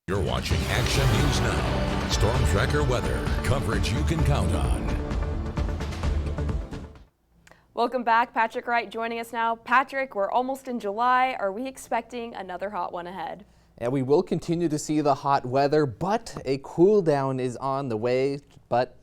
You're watching Action News Now. Storm Tracker weather. Coverage you can count on. Welcome back. Patrick Wright joining us now. Patrick, we're almost in July. Are we expecting another hot one ahead? And we will continue to see the hot weather, but a cool down is on the way. But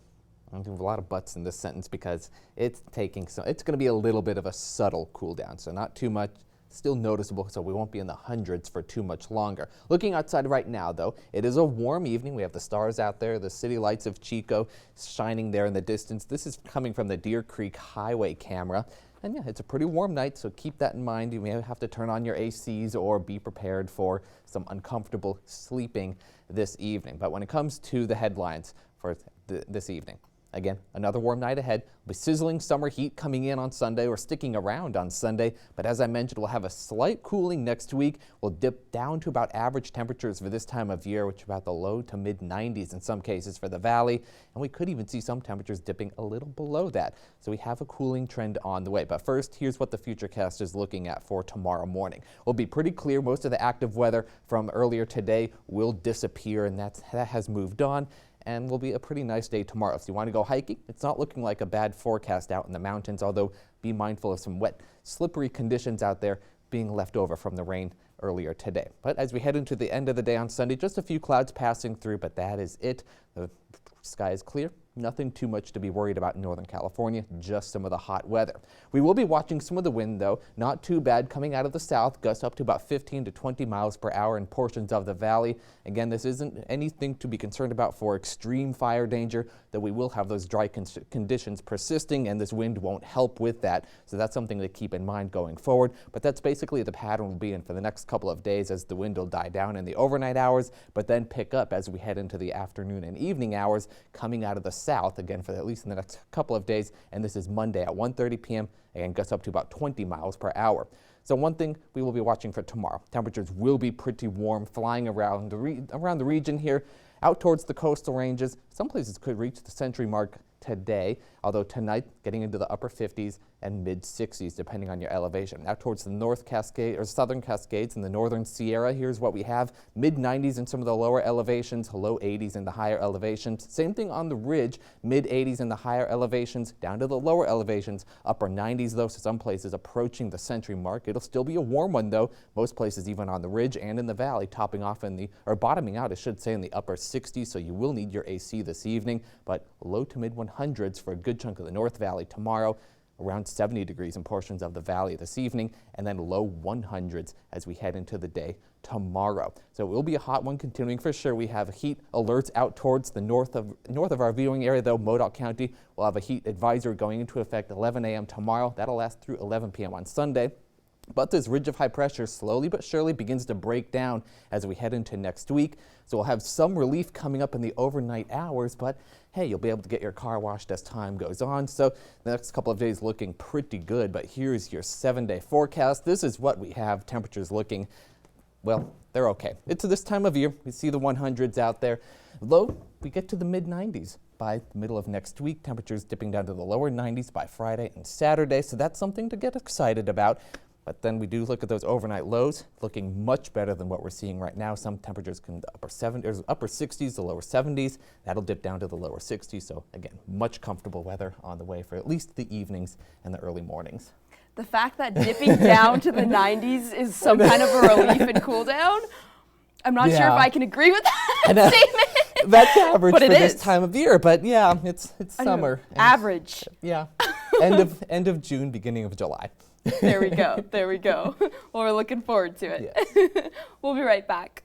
I don't have a lot of buts in this sentence because it's going to be a little bit of a subtle cool down. So not too much. Still noticeable, so we won't be in the hundreds for too much longer. Looking outside right now, though, it is a warm evening. We have the stars out there, the city lights of Chico shining there in the distance. This is coming from the Deer Creek Highway camera. And yeah, it's a pretty warm night, so keep that in mind. You may have to turn on your ACs or be prepared for some uncomfortable sleeping this evening. But when it comes to the headlines for this evening, again, another warm night ahead. We'll be sizzling summer heat coming in on Sunday or sticking around on Sunday. But as I mentioned, we'll have a slight cooling next week. We'll dip down to about average temperatures for this time of year, which are about the low to mid 90s in some cases for the valley. And we could even see some temperatures dipping a little below that. So we have a cooling trend on the way. But first, here's what the FUTURECAST is looking at for tomorrow morning. We'll be pretty clear. Most of the active weather from earlier today will disappear, and that has moved on. And will be a pretty nice day tomorrow. So you want to go hiking? It's not looking like a bad forecast out in the mountains, although be mindful of some wet, slippery conditions out there being left over from the rain earlier today. But as we head into the end of the day on Sunday, just a few clouds passing through, but that is it. The sky is clear. Nothing too much to be worried about in Northern California, just some of the hot weather. We will be watching some of the wind, though. Not too bad coming out of the south, gusts up to about 15 to 20 miles per hour in portions of the valley. Again, this isn't anything to be concerned about for extreme fire danger, that we will have those dry conditions persisting, and this wind won't help with that. So that's something to keep in mind going forward. But that's basically the pattern we'll be in for the next couple of days, as the wind will die down in the overnight hours, but then pick up as we head into the afternoon and evening hours coming out of the south again for at least in the next couple of days. And this is Monday at 1:30 p.m. and gusts up to about 20 miles per hour. So one thing we will be watching for tomorrow, temperatures will be pretty warm, flying around the region here, out towards the coastal ranges. Some places could reach the century mark today, although tonight getting into the upper 50s and mid 60s depending on your elevation. Now towards the North Cascade or Southern Cascades and the Northern Sierra, here's what we have: mid 90s in some of the lower elevations, low 80s in the higher elevations. Same thing on the ridge, mid 80s in the higher elevations, down to the lower elevations, upper 90s though, so some places approaching the century mark. It'll still be a warm one though, most places even on the ridge and in the valley, topping off in the, or bottoming out I should say, in the upper 60s, so you will need your AC this evening, but low to mid 100s for a good chunk of the North Valley tomorrow. Around 70 degrees in portions of the valley this evening, and then low 100s as we head into the day tomorrow. So it will be a hot one continuing for sure. We have heat alerts out towards the north of our viewing area though. Modoc County will have a heat advisory going into effect 11 a.m. tomorrow. That'll last through 11 p.m. on Sunday. But this ridge of high pressure slowly but surely begins to break down as we head into next week. So we'll have some relief coming up in the overnight hours, but hey, you'll be able to get your car washed as time goes on. So the next couple of days looking pretty good, but here's your 7-day forecast. This is what we have. Temperatures looking, well, they're okay. It's this time of year. We see the 100s out there. Low, we get to the mid 90s by the middle of next week. Temperatures dipping down to the lower 90s by Friday and Saturday. So that's something to get excited about. But then we do look at those overnight lows, looking much better than what we're seeing right now. Some temperatures can upper 60s to lower 70s. That'll dip down to the lower 60s. So again, much comfortable weather on the way for at least the evenings and the early mornings. The fact that dipping down to the 90s is some kind of a relief and cool down, I'm not sure if I can agree with that statement. That's average for this time of year, but yeah, it's summer. Average. Yeah. End of June, beginning of July. There we go. There we go. Well, we're looking forward to it. Yes. We'll be right back.